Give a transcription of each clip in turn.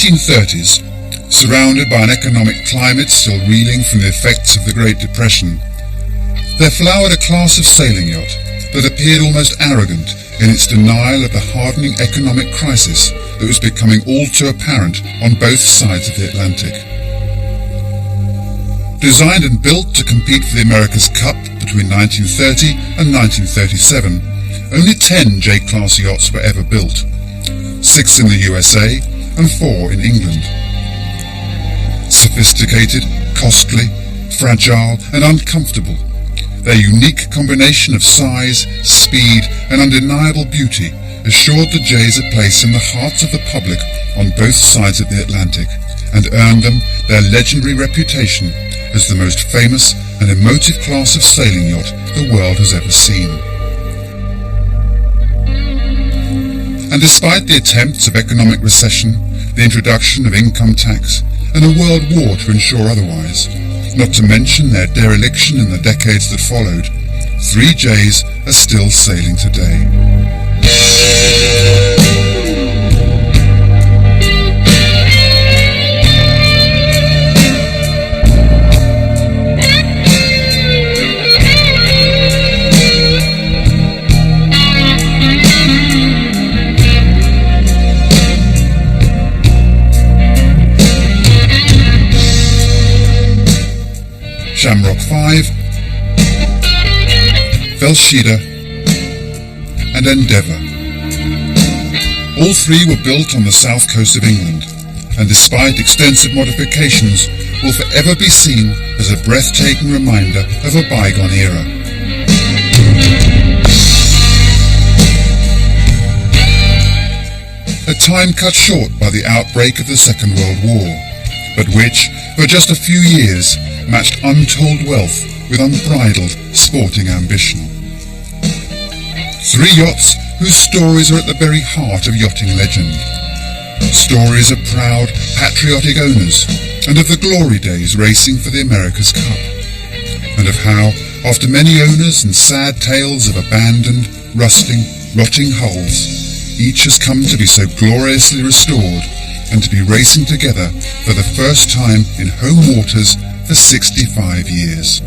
1830s, surrounded by an economic climate still reeling from the effects of the Great Depression, there flowered a class of sailing yacht that appeared almost arrogant in its denial of the hardening economic crisis that was becoming all too apparent on both sides of the Atlantic. Designed and built to compete for the America's Cup between 1930 and 1937, only 10 J-class yachts were ever built, 6 in the USA and 4 in England. Sophisticated, costly, fragile and uncomfortable, their unique combination of size, speed and undeniable beauty assured the J's a place in the hearts of the public on both sides of the Atlantic and earned them their legendary reputation as the most famous and emotive class of sailing yacht the world has ever seen. And despite the attempts of economic recession, the introduction of income tax, and a world war to ensure otherwise, not to mention their dereliction in the decades that followed, 3 J's are still sailing today. Shamrock 5, Velsheda and Endeavour. All 3 were built on the south coast of England, and despite extensive modifications will forever be seen as a breathtaking reminder of a bygone era. A time cut short by the outbreak of the Second World War, but which, for just a few years, matched untold wealth with unbridled sporting ambition. 3 yachts whose stories are at the very heart of yachting legend. Stories of proud, patriotic owners and of the glory days racing for the America's Cup. And of how, after many owners and sad tales of abandoned, rusting, rotting hulls, each has come to be so gloriously restored and to be racing together for the first time in home waters for 65 years.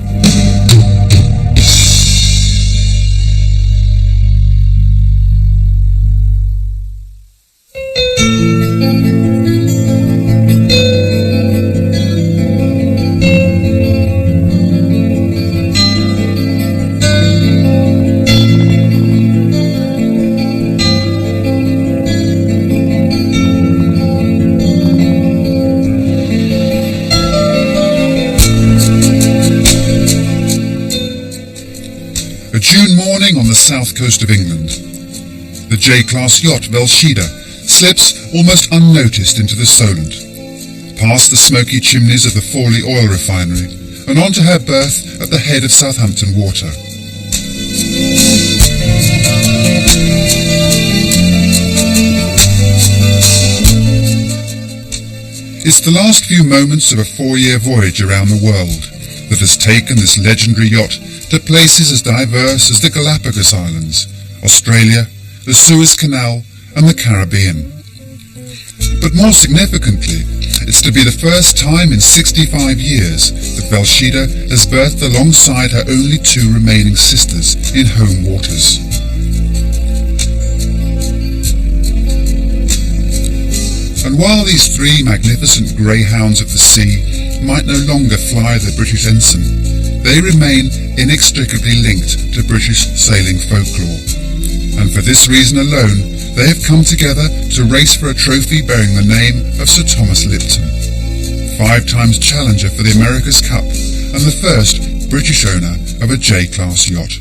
A June morning on the south coast of England, the J-class yacht Velsheda slips almost unnoticed into the Solent, past the smoky chimneys of the Fawley oil refinery and onto her berth at the head of Southampton Water. It's the last few moments of a 4-year voyage around the world that has taken this legendary yacht to places as diverse as the Galapagos Islands, Australia, the Suez Canal and the Caribbean. But more significantly, it's to be the first time in 65 years that Velsheda has berthed alongside her only 2 remaining sisters in home waters. And while these 3 magnificent greyhounds of the sea might no longer fly the British ensign, they remain inextricably linked to British sailing folklore. And for this reason alone, they have come together to race for a trophy bearing the name of Sir Thomas Lipton, 5 times challenger for the America's Cup and the first British owner of a J-class yacht.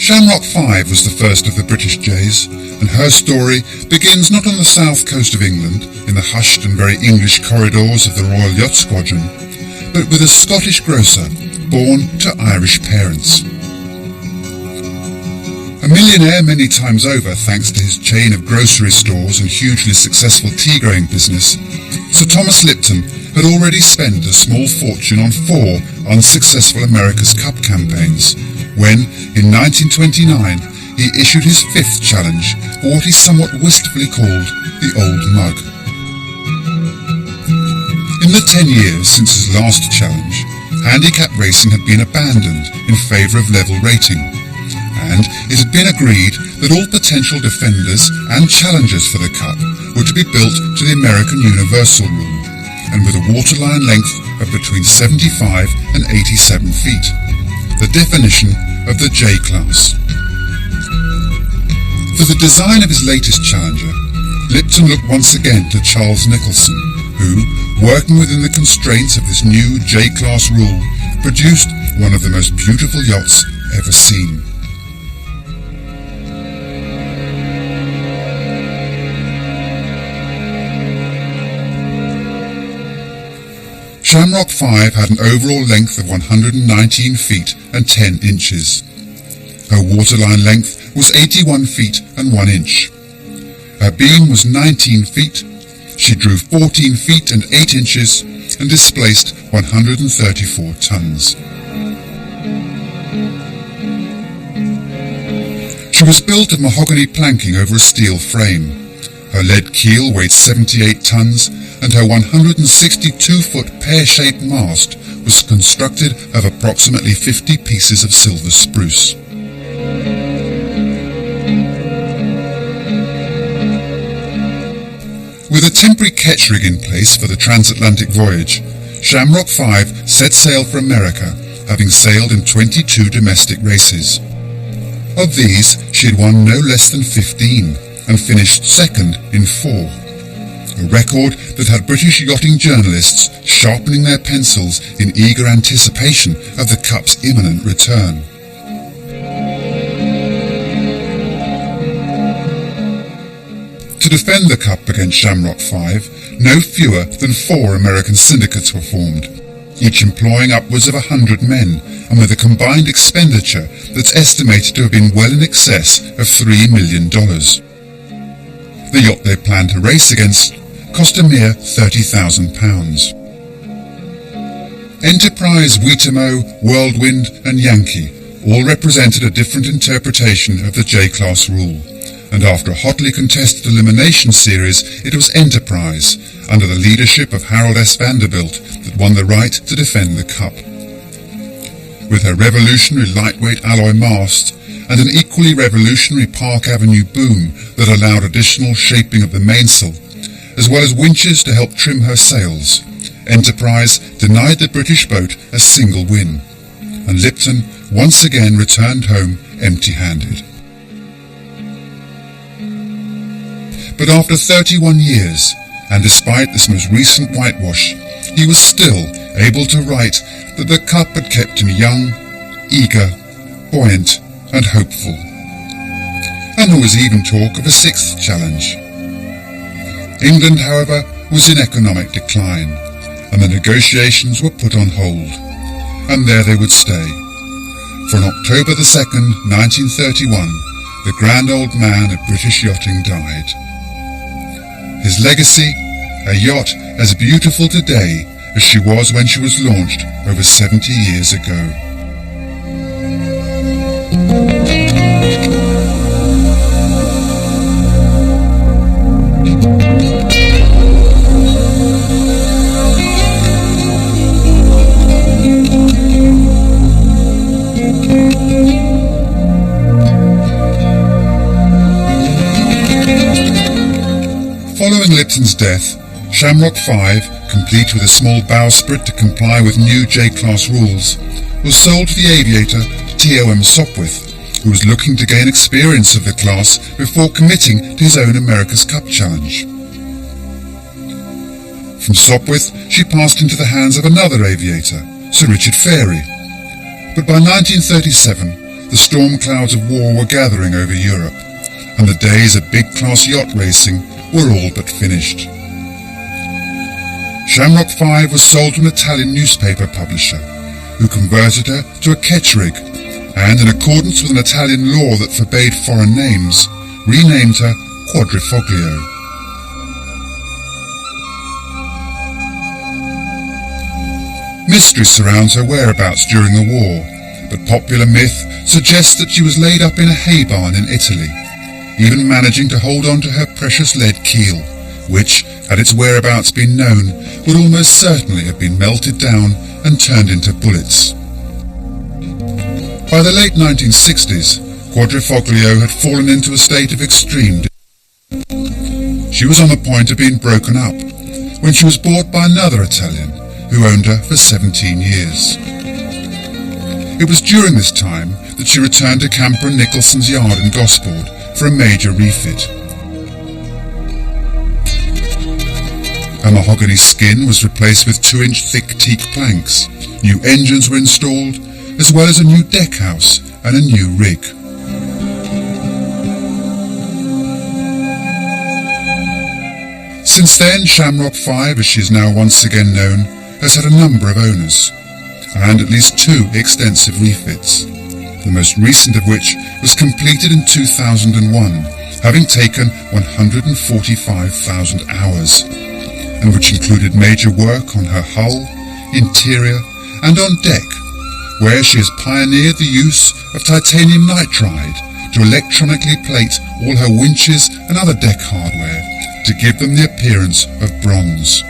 Shamrock 5 was the first of the British Jays, and her story begins not on the south coast of England, in the hushed and very English corridors of the Royal Yacht Squadron, but with a Scottish grocer born to Irish parents. A millionaire many times over thanks to his chain of grocery stores and hugely successful tea-growing business, Sir Thomas Lipton had already spent a small fortune on 4 unsuccessful America's Cup campaigns, when, in 1929, he issued his 5th challenge for what he somewhat wistfully called the Old Mug. In the 10 years since his last challenge, handicap racing had been abandoned in favour of level rating, and it had been agreed that all potential defenders and challengers for the Cup were to be built to the American Universal Rule, and with a waterline length of between 75 and 87 feet, the definition of the J class. For the design of his latest challenger, Lipton looked once again to Charles Nicholson, who, working within the constraints of this new J class rule, produced one of the most beautiful yachts ever seen. Shamrock 5 had an overall length of 119 feet and 10 inches. Her waterline length was 81 feet and 1 inch. Her beam was 19 feet. She drew 14 feet and 8 inches and displaced 134 tons. She was built of mahogany planking over a steel frame. Her lead keel weighed 78 tons, and her 162-foot pear-shaped mast was constructed of approximately 50 pieces of silver spruce. With a temporary ketch rig in place for the transatlantic voyage, Shamrock 5 set sail for America, having sailed in 22 domestic races. Of these, she had won no less than 15, and finished second in 4. A record that had British yachting journalists sharpening their pencils in eager anticipation of the Cup's imminent return. To defend the Cup against Shamrock 5, no fewer than 4 American syndicates were formed, each employing upwards of 100 men, and with a combined expenditure that's estimated to have been well in excess of $3 million. The yacht they planned to race against cost a mere £30,000. Enterprise, Weetamo, Whirlwind and Yankee all represented a different interpretation of the J-Class rule, and after a hotly contested elimination series, it was Enterprise, under the leadership of Harold S. Vanderbilt, that won the right to defend the Cup. With her revolutionary lightweight alloy mast and an equally revolutionary Park Avenue boom that allowed additional shaping of the mainsail, as well as winches to help trim her sails, Enterprise denied the British boat a single win, and Lipton once again returned home empty-handed. But after 31 years, and despite this most recent whitewash, he was still able to write that the Cup had kept him young, eager, buoyant and hopeful. And there was even talk of a 6th challenge. England, however, was in economic decline, and the negotiations were put on hold, and there they would stay. For on October the 2nd, 1931, the grand old man of British yachting died. His legacy, a yacht as beautiful today as she was when she was launched over 70 years ago. Following Lipton's death, Shamrock 5, complete with a small bowsprit to comply with new J-Class rules, was sold to the aviator T.O.M. Sopwith, who was looking to gain experience of the class before committing to his own America's Cup challenge. From Sopwith, she passed into the hands of another aviator, Sir Richard Fairey. But by 1937, the storm clouds of war were gathering over Europe, and the days of big-class yacht racing were all but finished. Shamrock 5 was sold to an Italian newspaper publisher, who converted her to a Ketcherig, and in accordance with an Italian law that forbade foreign names, renamed her Quadrifoglio. Mystery surrounds her whereabouts during the war, but popular myth suggests that she was laid up in a hay barn in Italy, even managing to hold on to her precious lead keel, which, had its whereabouts been known, would almost certainly have been melted down and turned into bullets. By the late 1960s, Quadrifoglio had fallen into a state of extreme depression. She was on the point of being broken up when she was bought by another Italian who owned her for 17 years. It was during this time that she returned to Camper & Nicholson's yard in Gosport for a major refit. Her mahogany skin was replaced with 2-inch thick teak planks, new engines were installed, as well as a new deck house and a new rig. Since then, Shamrock 5, as she is now once again known, has had a number of owners, and at least 2 extensive refits, the most recent of which was completed in 2001, having taken 145,000 hours, and which included major work on her hull, interior, and on deck, where she has pioneered the use of titanium nitride to electronically plate all her winches and other deck hardware to give them the appearance of bronze.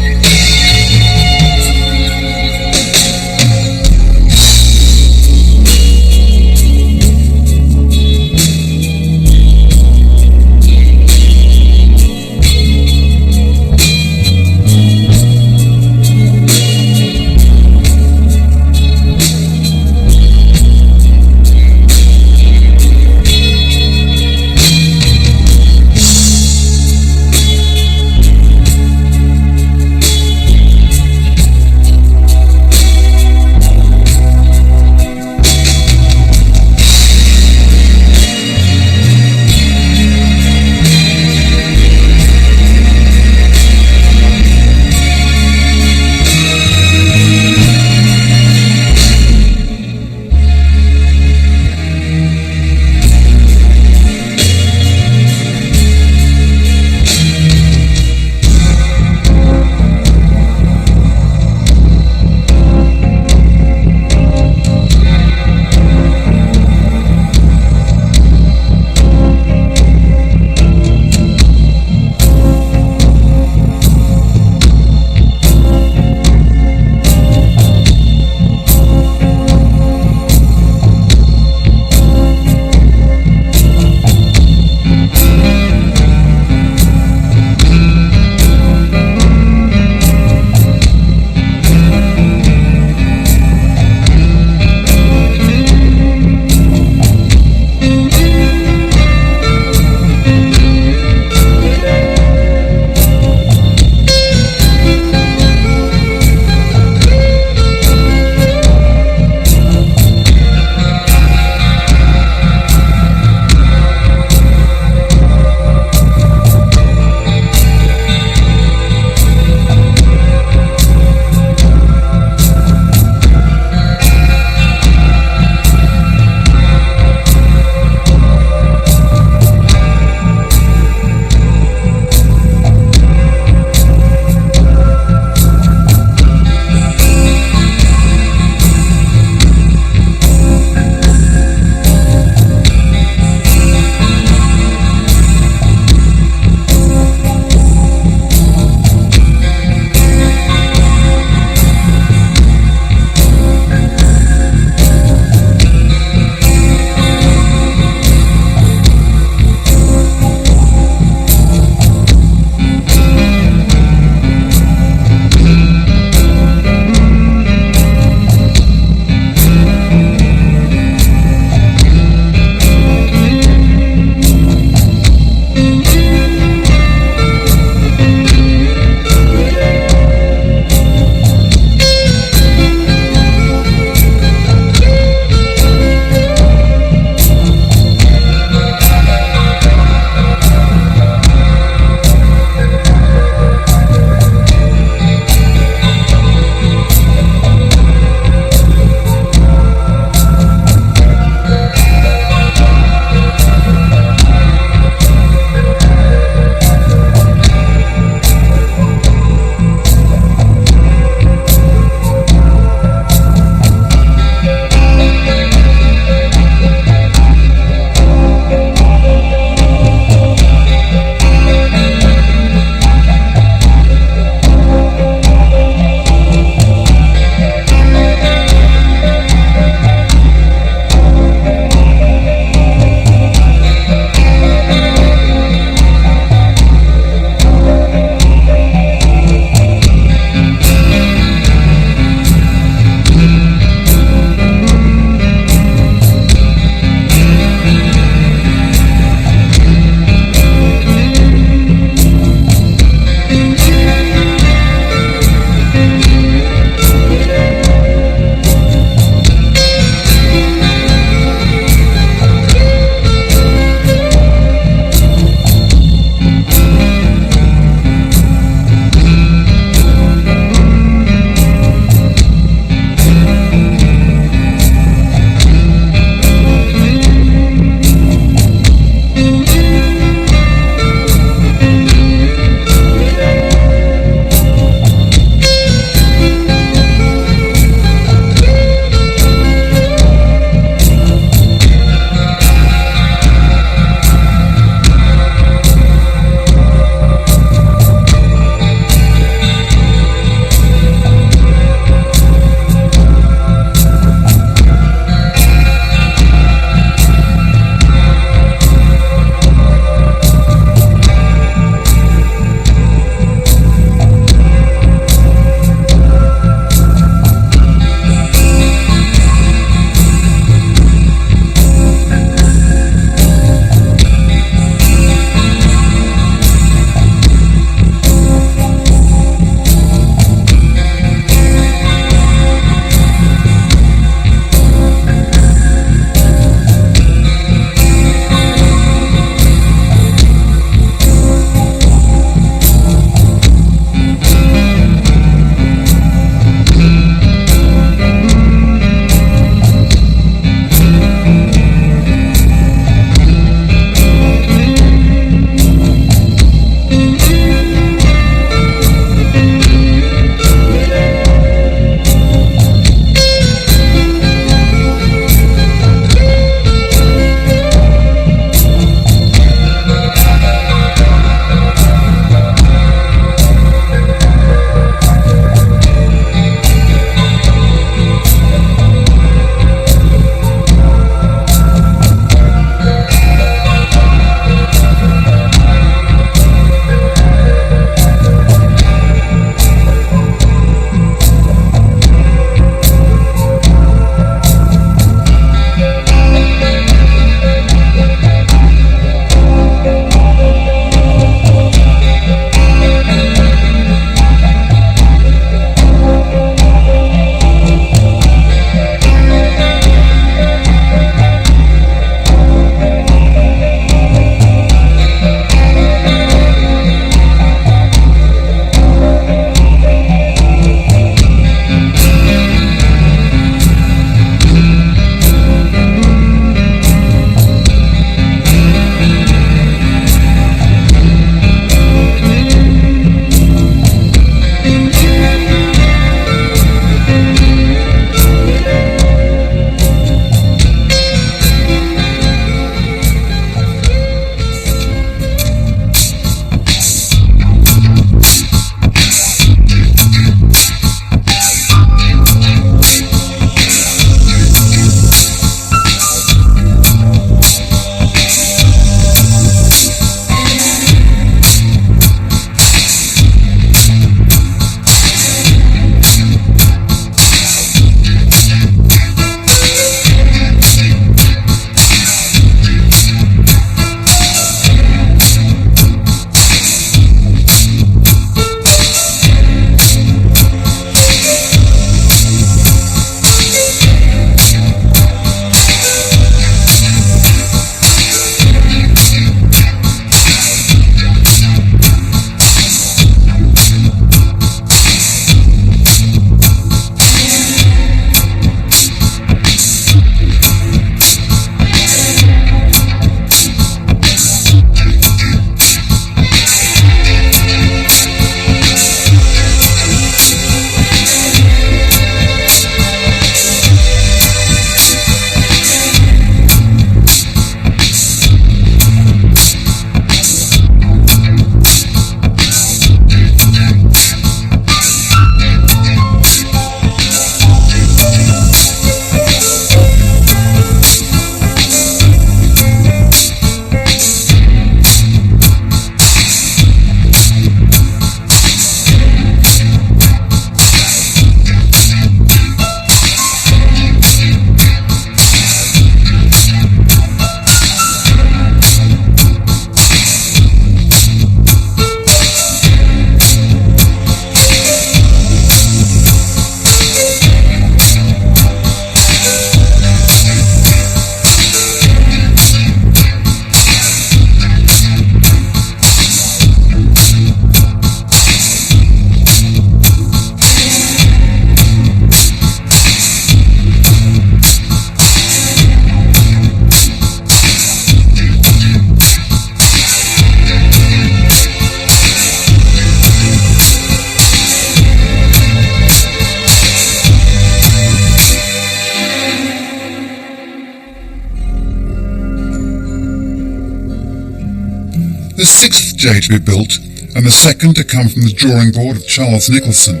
The sixth J to be built, and the second to come from the drawing board of Charles Nicholson,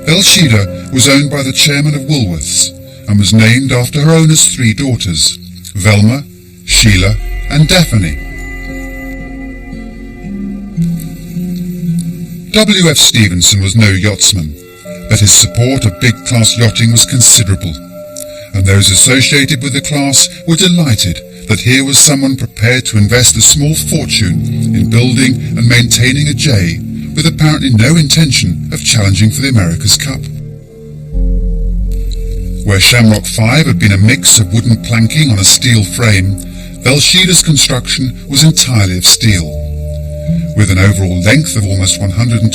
Velsheda was owned by the chairman of Woolworths and was named after her owner's three daughters, Velma, Sheila and Daphne. W. F. Stevenson was no yachtsman, but his support of big-class yachting was considerable, and those associated with the class were delighted that here was someone prepared to invest a small fortune in building and maintaining a J with apparently no intention of challenging for the America's Cup. Where Shamrock 5 had been a mix of wooden planking on a steel frame, Velsheda's construction was entirely of steel. With an overall length of almost 128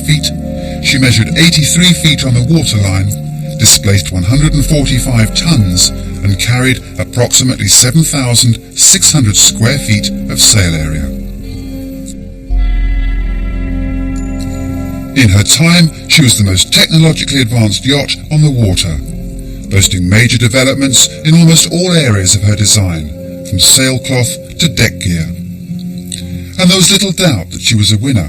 feet, she measured 83 feet on the waterline, displaced 145 tons, and carried approximately 7,600 square feet of sail area. In her time, she was the most technologically advanced yacht on the water, boasting major developments in almost all areas of her design, from sailcloth to deck gear. And there was little doubt that she was a winner.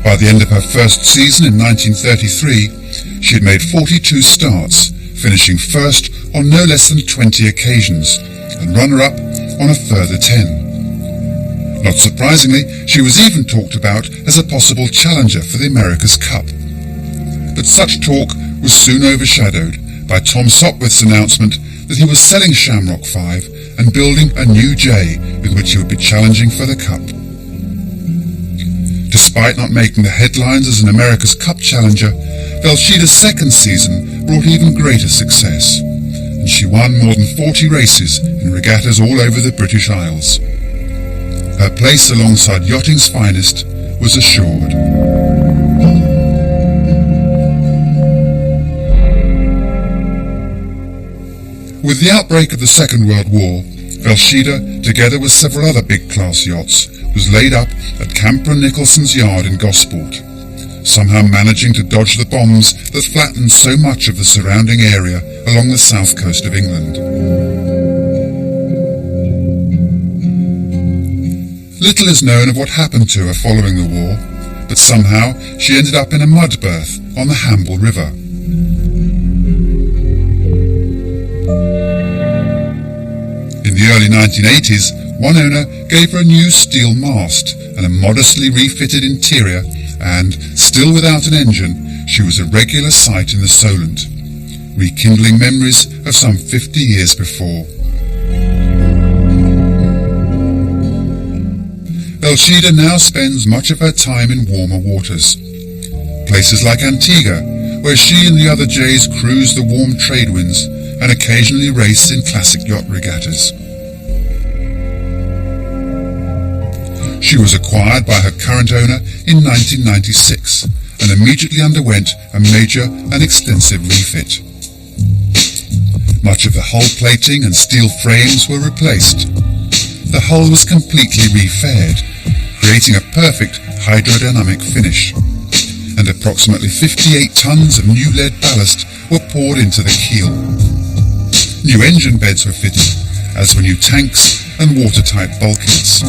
By the end of her first season in 1933, she had made 42 starts, finishing first on no less than 20 occasions, and runner-up on a further 10. Not surprisingly, she was even talked about as a possible challenger for the America's Cup. But such talk was soon overshadowed by Tom Sopwith's announcement that he was selling Shamrock 5 and building a new J with which he would be challenging for the Cup. Despite not making the headlines as an America's Cup challenger, Velsheda's second season brought even greater success, and she won more than 40 races in regattas all over the British Isles. Her place alongside yachting's finest was assured. With the outbreak of the Second World War, Velsheda, together with several other big-class yachts, was laid up at Camper & Nicholson's yard in Gosport, somehow managing to dodge the bombs that flattened so much of the surrounding area along the south coast of England. Little is known of what happened to her following the war, but somehow she ended up in a mud berth on the Hamble River. In the early 1980s, one owner gave her a new steel mast and a modestly refitted interior, and, still without an engine, she was a regular sight in the Solent, rekindling memories of some 50 years before. Velsheda now spends much of her time in warmer waters. Places like Antigua, where she and the other J's cruise the warm trade winds and occasionally race in classic yacht regattas. She was acquired by her current owner in 1996 and immediately underwent a major and extensive refit. Much of the hull plating and steel frames were replaced. The hull was completely refaired, creating a perfect hydrodynamic finish, and approximately 58 tons of new lead ballast were poured into the keel. New engine beds were fitted, as were new tanks and watertight bulkheads.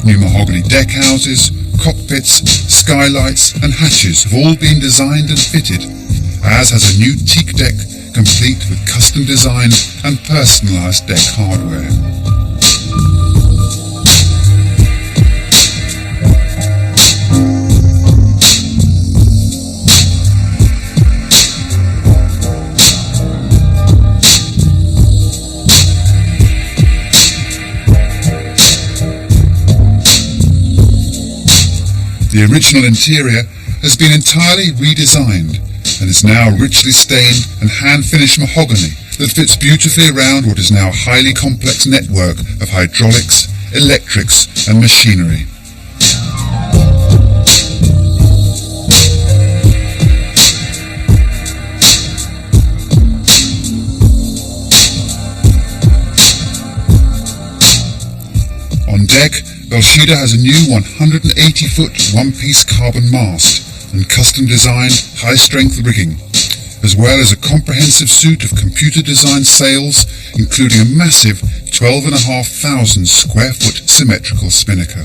New mahogany deck houses, cockpits, skylights and hatches have all been designed and fitted, as has a new teak deck complete with custom designed and personalised deck hardware. The original interior has been entirely redesigned and is now richly stained and hand-finished mahogany that fits beautifully around what is now a highly complex network of hydraulics, electrics and machinery. On deck, Velsheda has a new 180-foot one-piece carbon mast and custom-designed high-strength rigging, as well as a comprehensive suite of computer-designed sails, including a massive 12,500 square foot symmetrical spinnaker.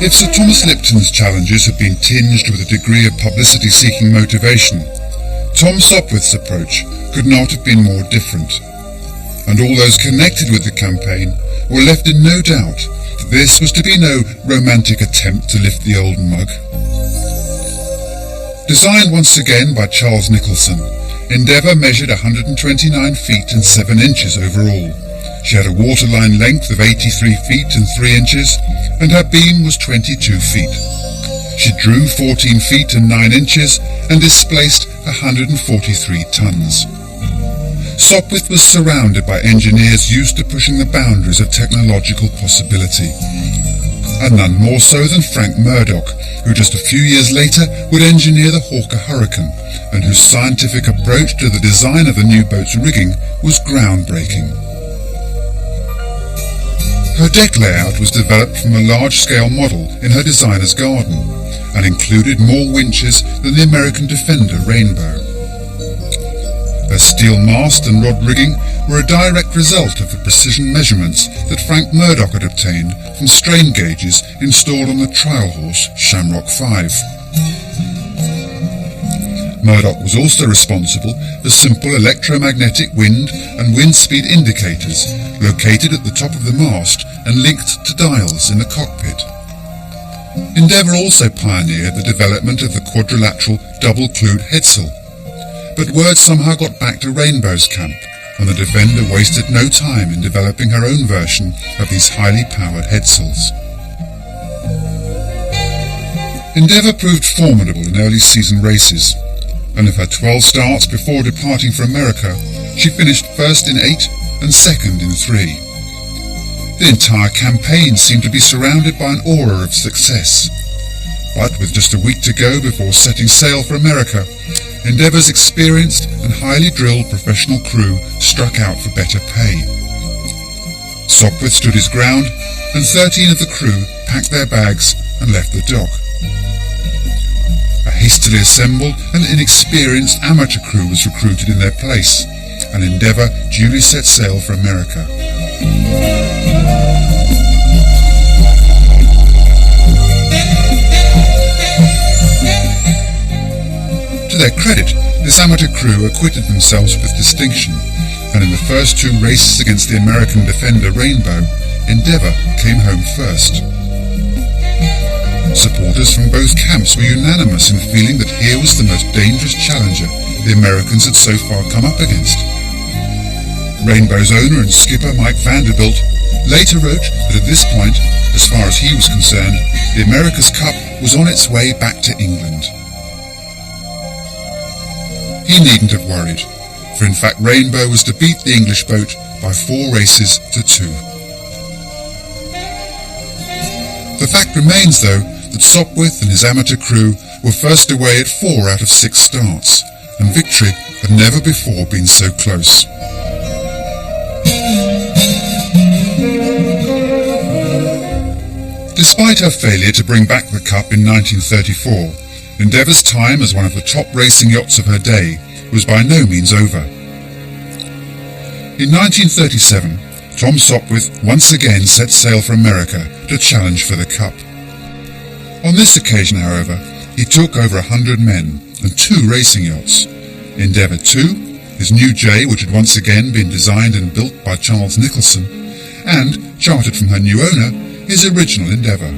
If Sir Thomas Lipton's challenges had been tinged with a degree of publicity-seeking motivation, Tom Sopwith's approach could not have been more different, and all those connected with the campaign were left in no doubt that this was to be no romantic attempt to lift the old mug. Designed once again by Charles Nicholson, Endeavour measured 129 feet and 7 inches overall. She had a waterline length of 83 feet and 3 inches, and her beam was 22 feet. She drew 14 feet and 9 inches and displaced 143 tons. Sopwith was surrounded by engineers used to pushing the boundaries of technological possibility, and none more so than Frank Murdoch, who just a few years later would engineer the Hawker Hurricane, and whose scientific approach to the design of the new boat's rigging was groundbreaking. Her deck layout was developed from a large-scale model in her designer's garden, and included more winches than the American Defender Rainbow. Her steel mast and rod rigging were a direct result of the precision measurements that Frank Murdoch had obtained from strain gauges installed on the trial horse Shamrock 5. Murdoch was also responsible for simple electromagnetic wind and wind speed indicators located at the top of the mast and linked to dials in the cockpit. Endeavour also pioneered the development of the quadrilateral double-clewed headsail, but word somehow got back to Rainbow's camp, and the Defender wasted no time in developing her own version of these highly powered headsails. Endeavour proved formidable in early season races, and of her 12 starts before departing for America, she finished first in 8 and second in 3. The entire campaign seemed to be surrounded by an aura of success, but with just a week to go before setting sail for America, Endeavour's experienced and highly drilled professional crew struck out for better pay. Sopwith stood his ground, and 13 of the crew packed their bags and left the dock. A hastily assembled and inexperienced amateur crew was recruited in their place, and Endeavour duly set sail for America. To their credit, this amateur crew acquitted themselves with distinction, and in the first 2 races against the American Defender Rainbow, Endeavour came home first. Supporters from both camps were unanimous in feeling that here was the most dangerous challenger the Americans had so far come up against. Rainbow's owner and skipper Mike Vanderbilt later wrote that at this point, as far as he was concerned, the America's Cup was on its way back to England. He needn't have worried, for in fact Rainbow was to beat the English boat by 4 races to 2. The fact remains, though, that Sopwith and his amateur crew were first away at 4 out of 6 starts, and victory had never before been so close. Despite her failure to bring back the Cup in 1934, Endeavour's time as one of the top racing yachts of her day was by no means over. In 1937, Tom Sopwith once again set sail for America to challenge for the Cup. On this occasion, however, he took over 100 men and 2 racing yachts, Endeavour 2, his new J which had once again been designed and built by Charles Nicholson, and, chartered from her new owner, his original Endeavour.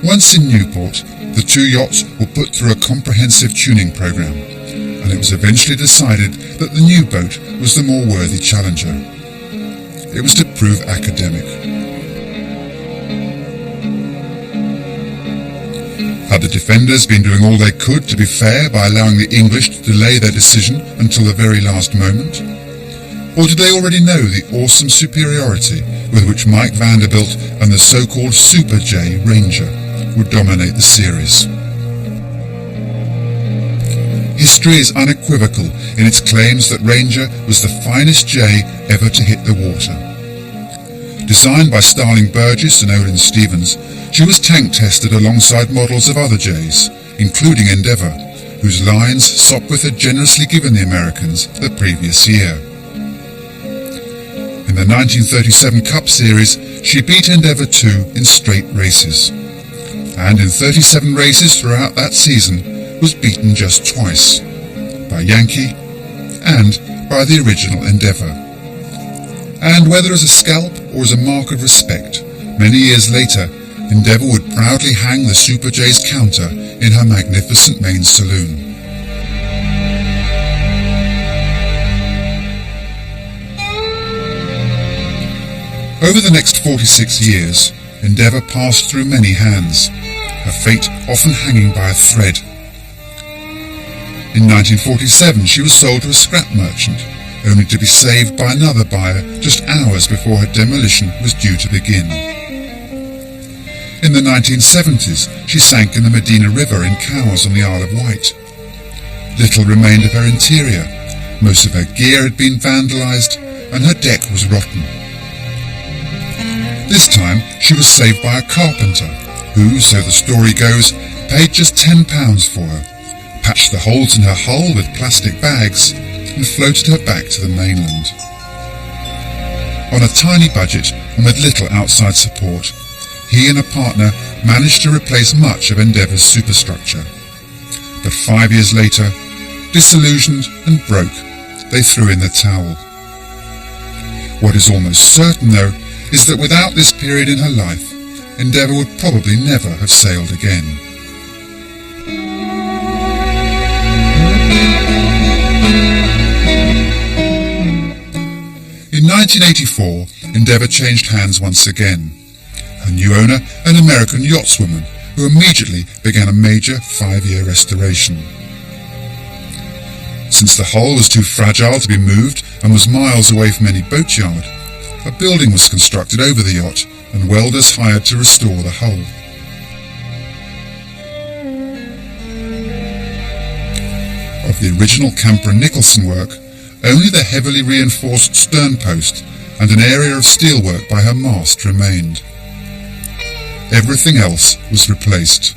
Once in Newport, the 2 yachts were put through a comprehensive tuning programme, and it was eventually decided that the new boat was the more worthy challenger. It was to prove academic. Had the defenders been doing all they could to be fair by allowing the English to delay their decision until the very last moment? Or did they already know the awesome superiority with which Mike Vanderbilt and the so-called Super J Ranger would dominate the series? History is unequivocal in its claims that Ranger was the finest J ever to hit the water. Designed by Starling Burgess and Olin Stevens, she was tank tested alongside models of other Js, including Endeavour, whose lines Sopwith had generously given the Americans the previous year. In the 1937 Cup Series, she beat Endeavour 2 in straight races, and in 37 races throughout that season was beaten just twice, by Yankee and by the original Endeavour. And whether as a scalp or as a mark of respect, many years later, Endeavour would proudly hang the Super J's counter in her magnificent main saloon. Over the next 46 years, Endeavour passed through many hands, her fate often hanging by a thread. In 1947 she was sold to a scrap merchant, only to be saved by another buyer just hours before her demolition was due to begin. In the 1970s, she sank in the Medina River in Cowes on the Isle of Wight. Little remained of her interior. Most of her gear had been vandalised, and her deck was rotten. This time, she was saved by a carpenter, who, so the story goes, paid just £10 for her, patched the holes in her hull with plastic bags, and floated her back to the mainland. On a tiny budget, and with little outside support, he and a partner managed to replace much of Endeavour's superstructure. But 5 years later, disillusioned and broke, they threw in the towel. What is almost certain, though, is that without this period in her life, Endeavour would probably never have sailed again. In 1984, Endeavour changed hands once again. Her new owner, an American yachtswoman, who immediately began a major 5-year restoration. Since the hull was too fragile to be moved and was miles away from any boatyard, a building was constructed over the yacht and welders hired to restore the hull. Of the original Camper and Nicholson work, only the heavily reinforced stern post and an area of steelwork by her mast remained. Everything else was replaced.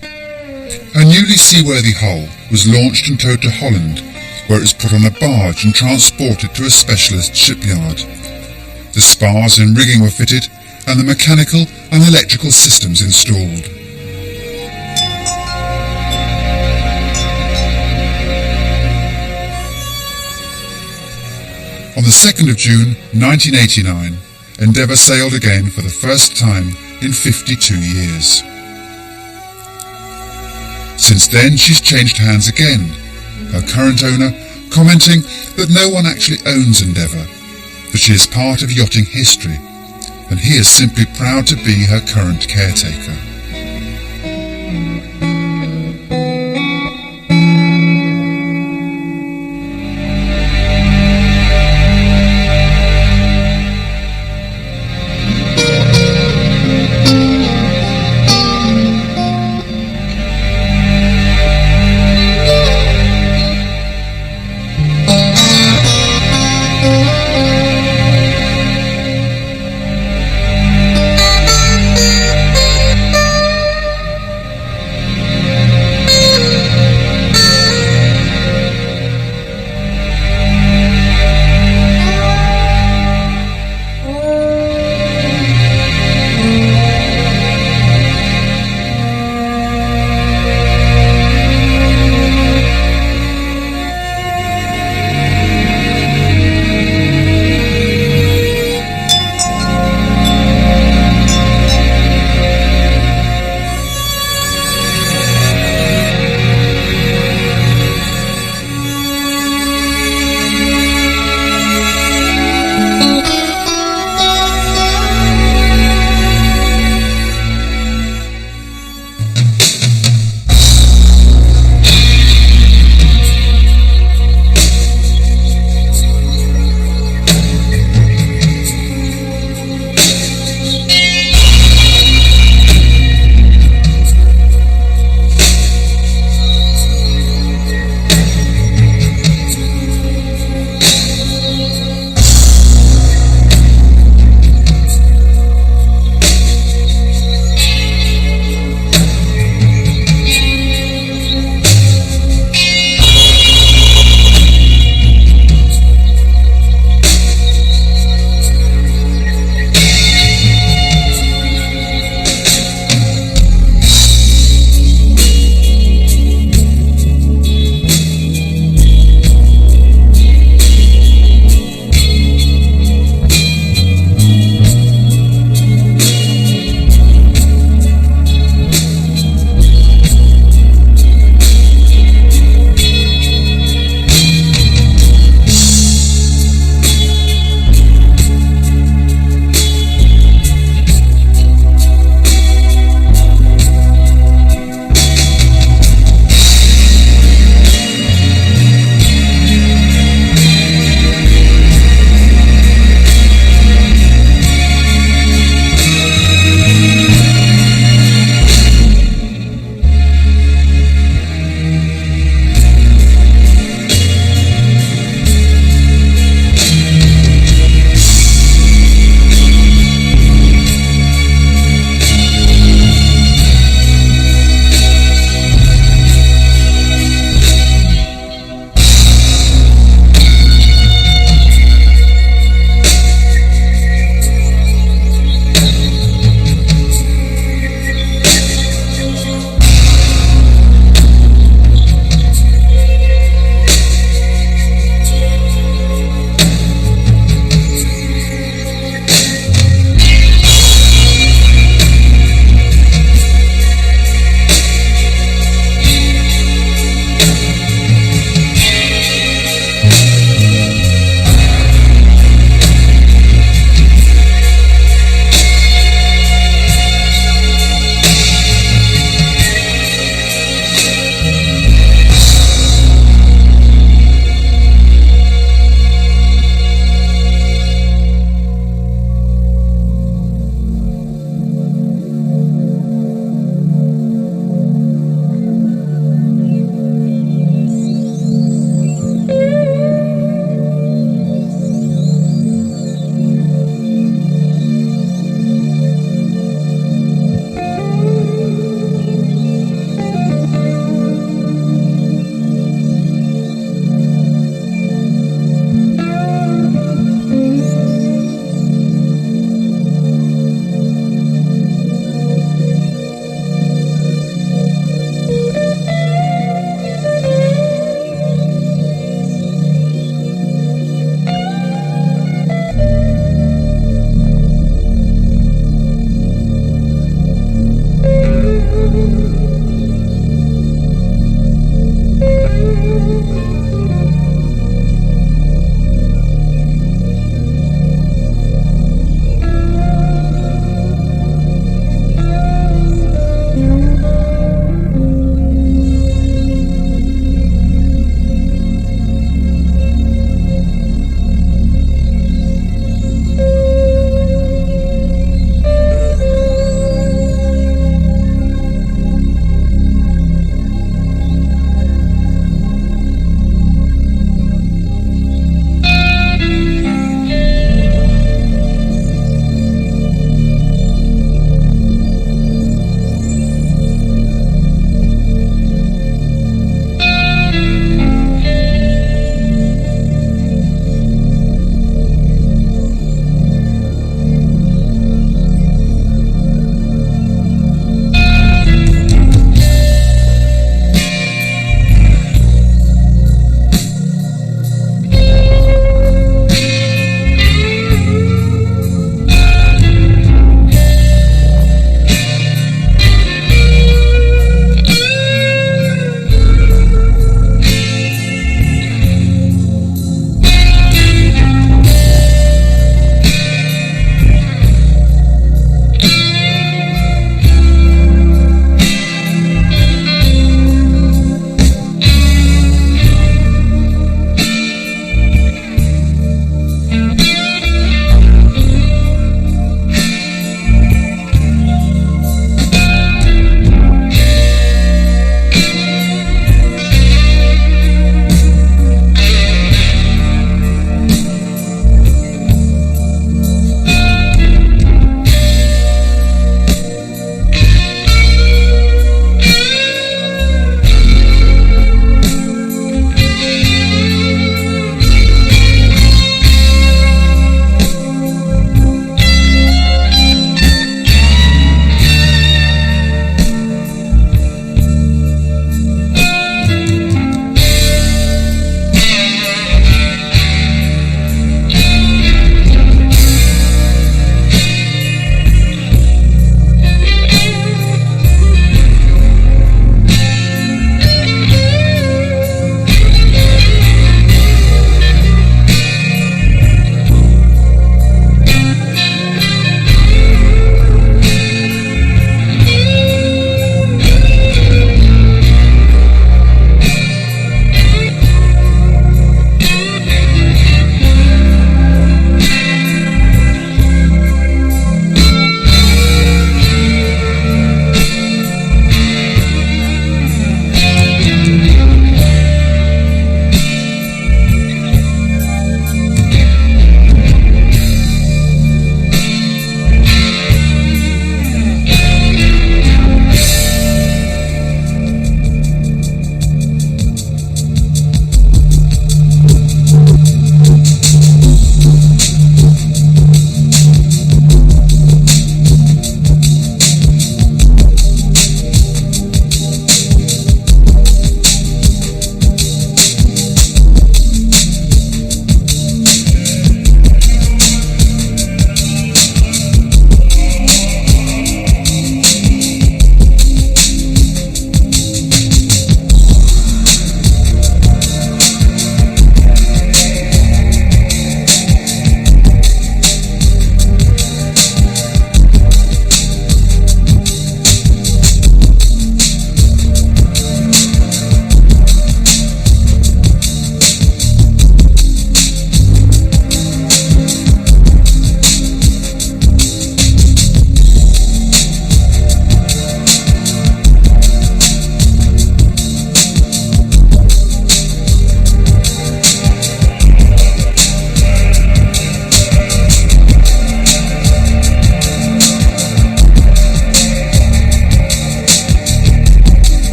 Her newly seaworthy hull was launched and towed to Holland, where it was put on a barge and transported to a specialist shipyard. The spars and rigging were fitted, and the mechanical and electrical systems installed. On the 2nd of June 1989, Endeavour sailed again for the first time in 52 years. Since then she's changed hands again, her current owner commenting that no one actually owns Endeavour, but she is part of yachting history, and he is simply proud to be her current caretaker.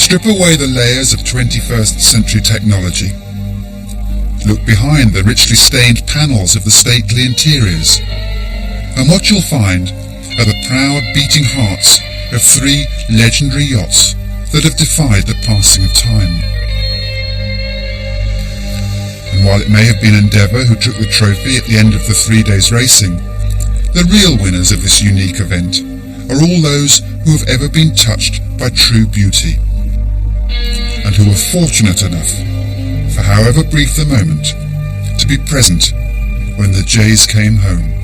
Strip away the layers of 21st century technology. Look behind the richly stained panels of the stately interiors, and what you'll find are the proud beating hearts of 3 legendary yachts that have defied the passing of time. And while it may have been Endeavour who took the trophy at the end of the 3 days racing, the real winners of this unique event are all those who have ever been touched by true beauty, and who were fortunate enough, for however brief the moment, to be present when the Jays came home.